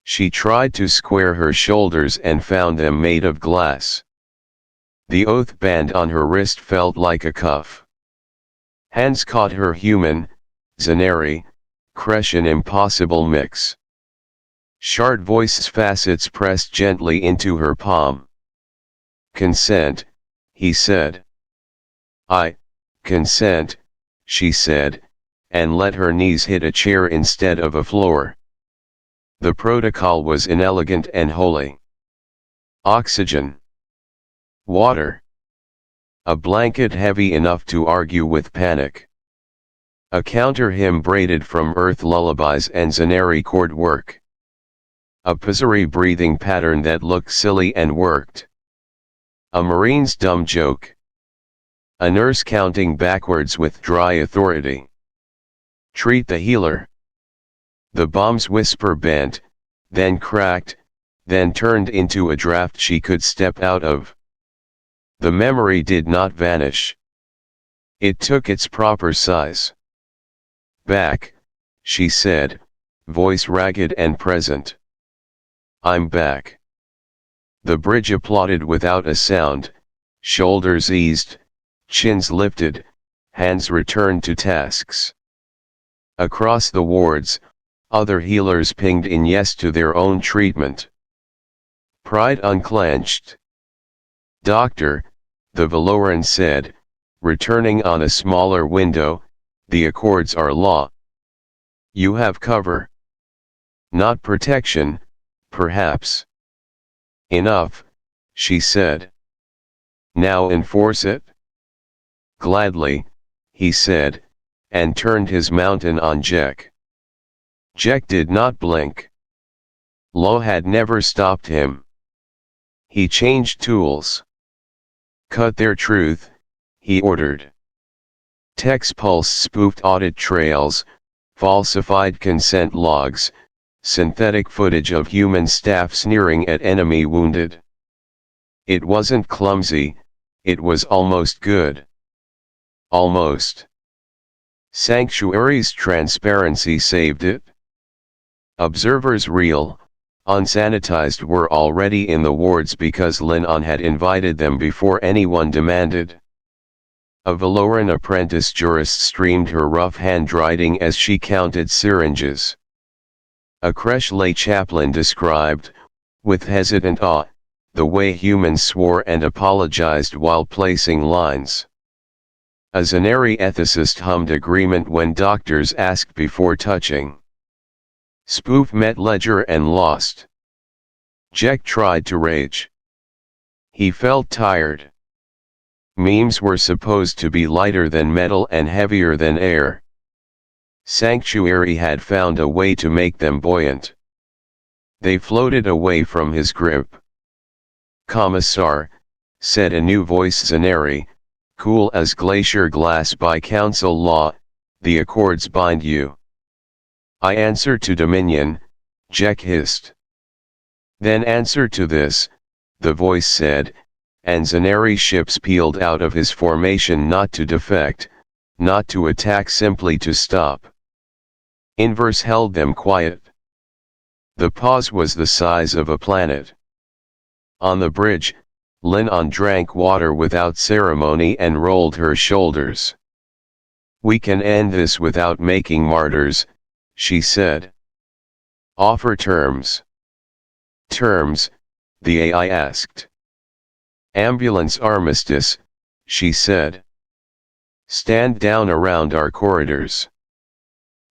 She tried to square her shoulders and found them made of glass. The oath band on her wrist felt like a cuff. Hands caught her human, Zaneri, Crescent impossible mix. Shard voice facets pressed gently into her palm. "Consent," he said. "I consent," she said, and let her knees hit a chair instead of a floor. The protocol was inelegant and holy. Oxygen. Water. A blanket heavy enough to argue with panic. A counter hymn braided from earth lullabies and Zaneri chord work. A pizarri breathing pattern that looked silly and worked. A marine's dumb joke. A nurse counting backwards with dry authority. Treat the healer. The bomb's whisper bent, then cracked, then turned into a draft she could step out of. The memory did not vanish. It took its proper size. "Back," she said, voice ragged and present. "I'm back." The bridge applauded without a sound, shoulders eased, chins lifted, hands returned to tasks. Across the wards, other healers pinged in yes to their own treatment. Pride unclenched. "Doctor," the Valoran said, returning on a smaller window, "the Accords are law. You have cover. Not protection, perhaps." "Enough," she said. "Now enforce it." "Gladly," he said, and turned his mountain on Jek. Jek did not blink. Law had never stopped him. He changed tools. "Cut their truth," he ordered. Tech's Pulse spoofed audit trails, falsified consent logs, synthetic footage of human staff sneering at enemy wounded. It wasn't clumsy, it was almost good. Almost. Sanctuary's transparency saved it. Observers real, unsanitized were already in the wards because Lin-On had invited them before anyone demanded. A Valoran apprentice jurist streamed her rough handwriting as she counted syringes. A creche lay chaplain described, with hesitant awe, the way humans swore and apologized while placing lines. A Zaneri ethicist hummed agreement when doctors asked before touching. Spoof met ledger and lost. Jek tried to rage. He felt tired. Memes were supposed to be lighter than metal and heavier than air. Sanctuary had found a way to make them buoyant. They floated away from his grip. "Commissar," said a new voice, Zaneri, "cool as glacier glass by council law, the Accords bind you." "I answer to Dominion," Jek hissed. "Then answer to this," the voice said, and Zaneri ships peeled out of his formation not to defect, not to attack, simply to stop. Inverse held them quiet. The pause was the size of a planet. On the bridge, Lin-On drank water without ceremony and rolled her shoulders. "We can end this without making martyrs," she said. "Offer terms." "Terms?" the AI asked. "Ambulance armistice," she said. "Stand down around our corridors.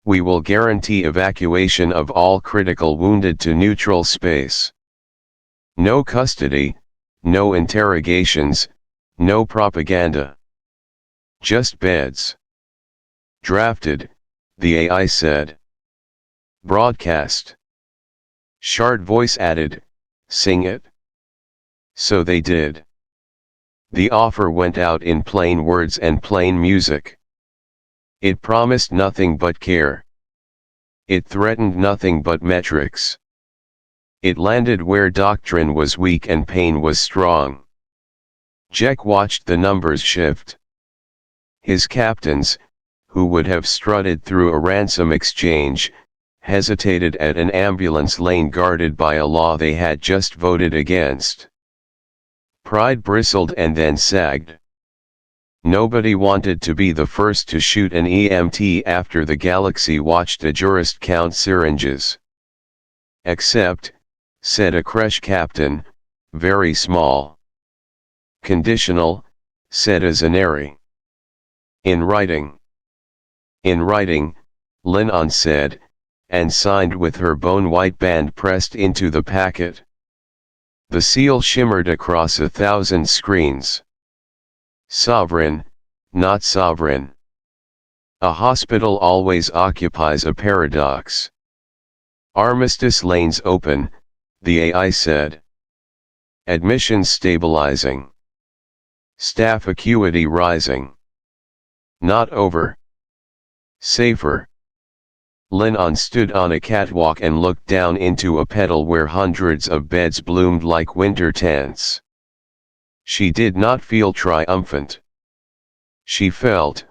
We will guarantee evacuation of all critical wounded to neutral space. No custody, no interrogations, no propaganda. Just beds. Drafted, the AI said. Broadcast. Shard voice added, sing it. So they did. The offer went out in plain words and plain music. It promised nothing but care. It threatened nothing but metrics. It landed where doctrine was weak and pain was strong. Jack watched the numbers shift. His captains, who would have strutted through a ransom exchange, hesitated at an ambulance lane guarded by a law they had just voted against. Pride bristled and then sagged. Nobody wanted to be the first to shoot an EMT after the galaxy watched a jurist count syringes. Except, said a creche captain, very small. Conditional, said a Zaneri. In writing. In writing, Linon said, and signed with her bone-white band pressed into the packet. The seal shimmered across 1,000 screens. Sovereign, not sovereign. A hospital always occupies a paradox. Armistice lanes open, the AI said. Admissions stabilizing. Staff acuity rising. Not over. Safer. Linon stood on a catwalk and looked down into a petal where hundreds of beds bloomed like winter tents. She did not feel triumphant. She felt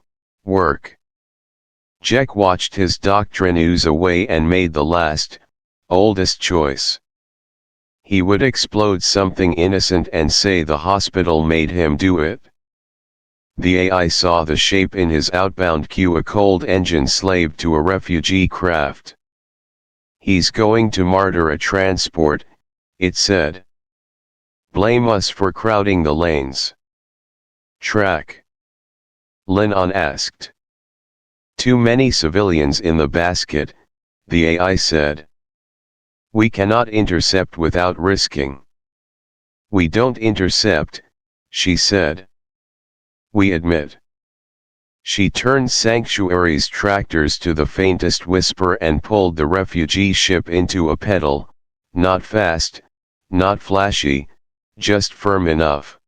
work. Jack watched his doctrine ooze away and made the last, oldest choice. He would explode something innocent and say the hospital made him do it. The AI saw the shape in his outbound queue, a cold engine slave to a refugee craft. He's going to martyr a transport, it said. Blame us for crowding the lanes. Track. Linon asked. Too many civilians in the basket, the AI said. We cannot intercept without risking. We don't intercept, she said. We admit. She turned Sanctuary's tractors to the faintest whisper and pulled the refugee ship into a pedal, not fast, not flashy, just firm enough.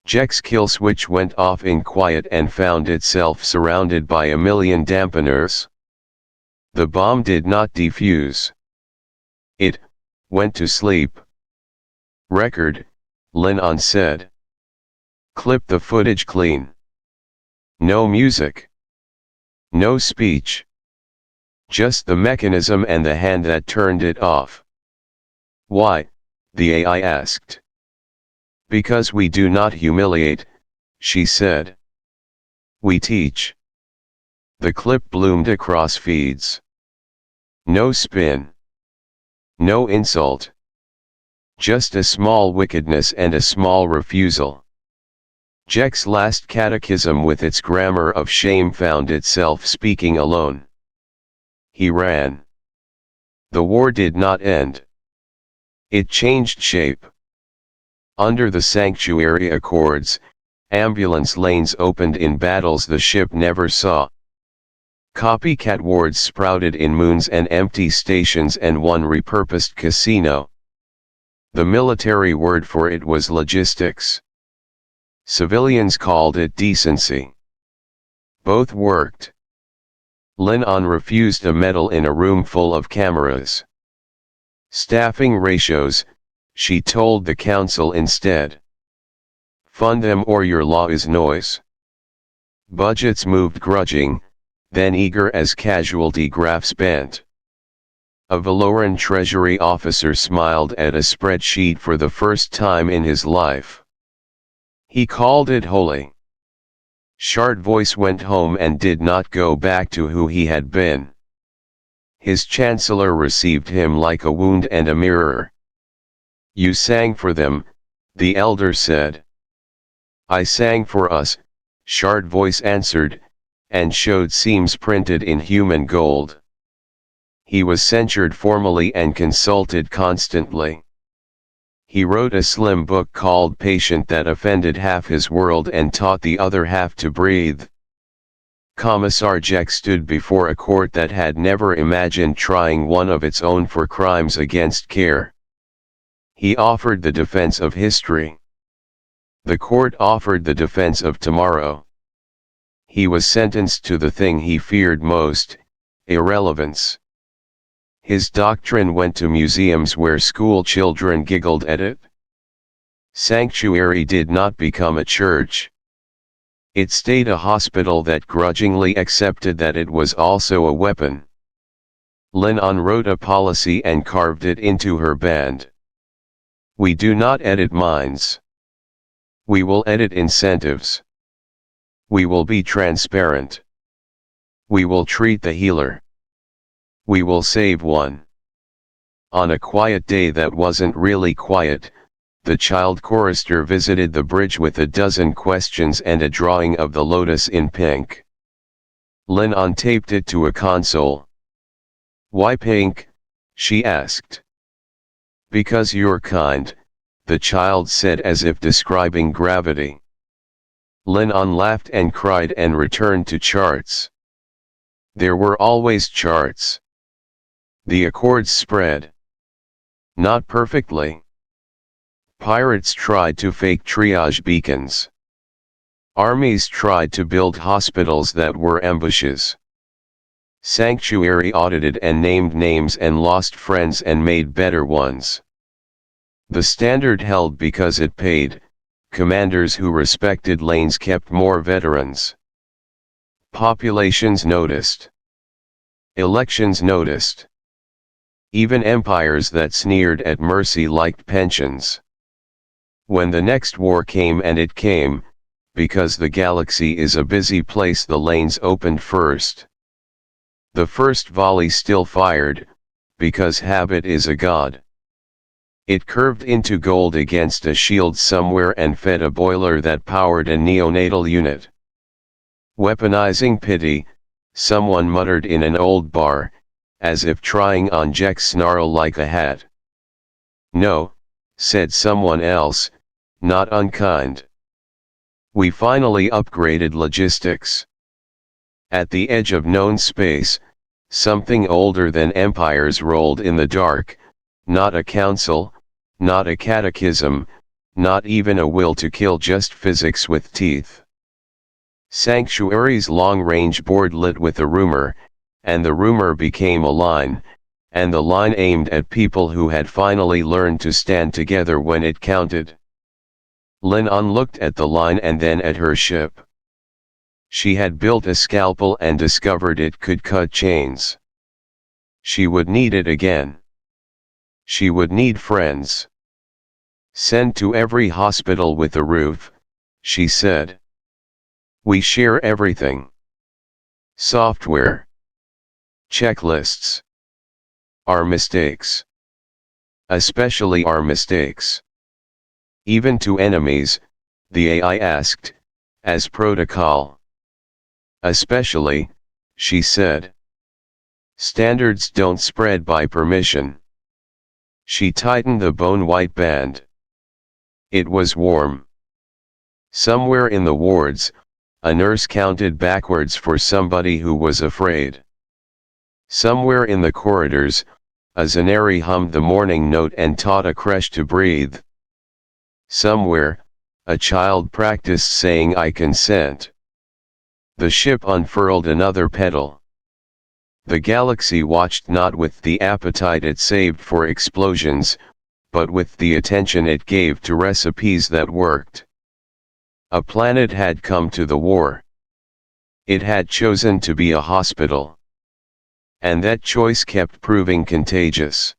Jack's kill switch went off in quiet and found itself surrounded by a million dampeners. The bomb did not defuse. It went to sleep. Record, Linon said. Clip the footage clean. No music. No speech. Just the mechanism and the hand that turned it off. Why? The AI asked. Because we do not humiliate, she said. We teach. The clip bloomed across feeds. No spin. No insult. Just a small wickedness and a small refusal. Jack's last catechism with its grammar of shame found itself speaking alone. He ran. The war did not end. It changed shape. Under the Sanctuary Accords, ambulance lanes opened in battles the ship never saw. Copycat wards sprouted in moons and empty stations and one repurposed casino. The military word for it was logistics. Civilians called it decency. Both worked. Linon refused a medal in a room full of cameras. Staffing ratios, she told the council instead. Fund them or your law is noise. Budgets moved grudging, then eager as casualty graphs bent. A Valoran treasury officer smiled at a spreadsheet for the first time in his life. He called it holy. Shard voice went home and did not go back to who he had been. His chancellor received him like a wound and a mirror. You sang for them, the elder said. I sang for us, Shard voice answered, and showed seams printed in human gold. He was censured formally and consulted constantly. He wrote a slim book called Patient that offended half his world and taught the other half to breathe. Commissar Jack stood before a court that had never imagined trying one of its own for crimes against care. He offered the defense of history. The court offered the defense of tomorrow. He was sentenced to the thing he feared most, irrelevance. His doctrine went to museums where school children giggled at it. Sanctuary did not become a church. It stayed a hospital that grudgingly accepted that it was also a weapon. Lennon wrote a policy and carved it into her band. We do not edit minds. We will edit incentives. We will be transparent. We will treat the healer. We will save one. On a quiet day that wasn't really quiet, the child chorister visited the bridge with a dozen questions and a drawing of the lotus in pink. Lennon taped it to a console. Why pink? She asked. Because you're kind, the child said as if describing gravity. Lennon laughed and cried and returned to charts. There were always charts. The accords spread. Not perfectly. Pirates tried to fake triage beacons. Armies tried to build hospitals that were ambushes. Sanctuary audited and named names and lost friends and made better ones. The standard held because it paid. Commanders who respected lanes kept more veterans. Populations noticed. Elections noticed. Even empires that sneered at mercy liked pensions. When the next war came, and it came, because the galaxy is a busy place, the lanes opened first. The first volley still fired, because habit is a god. It curved into gold against a shield somewhere and fed a boiler that powered a neonatal unit. Weaponizing pity, someone muttered in an old bar, as if trying on Jack's snarl like a hat. No, said someone else, not unkind. We finally upgraded logistics. At the edge of known space, something older than empires rolled in the dark, not a council, not a catechism, not even a will to kill, just physics with teeth. Sanctuary's long-range board lit with a rumor, and the rumor became a line, and the line aimed at people who had finally learned to stand together when it counted. Lennon looked at the line and then at her ship. She had built a scalpel and discovered it could cut chains. She would need it again. She would need friends. Send to every hospital with a roof, she said. We share everything. Software. Checklists. Our mistakes. Especially our mistakes. Even to enemies, the AI asked, as protocol. Especially, she said. Standards don't spread by permission. She tightened the bone-white band. It was warm. Somewhere in the wards, a nurse counted backwards for somebody who was afraid. Somewhere in the corridors, a Zaneri hummed the morning note and taught a creche to breathe. Somewhere, a child practiced saying I consent. The ship unfurled another petal. The galaxy watched, not with the appetite it saved for explosions, but with the attention it gave to recipes that worked. A planet had come to the war. It had chosen to be a hospital. And that choice kept proving contagious.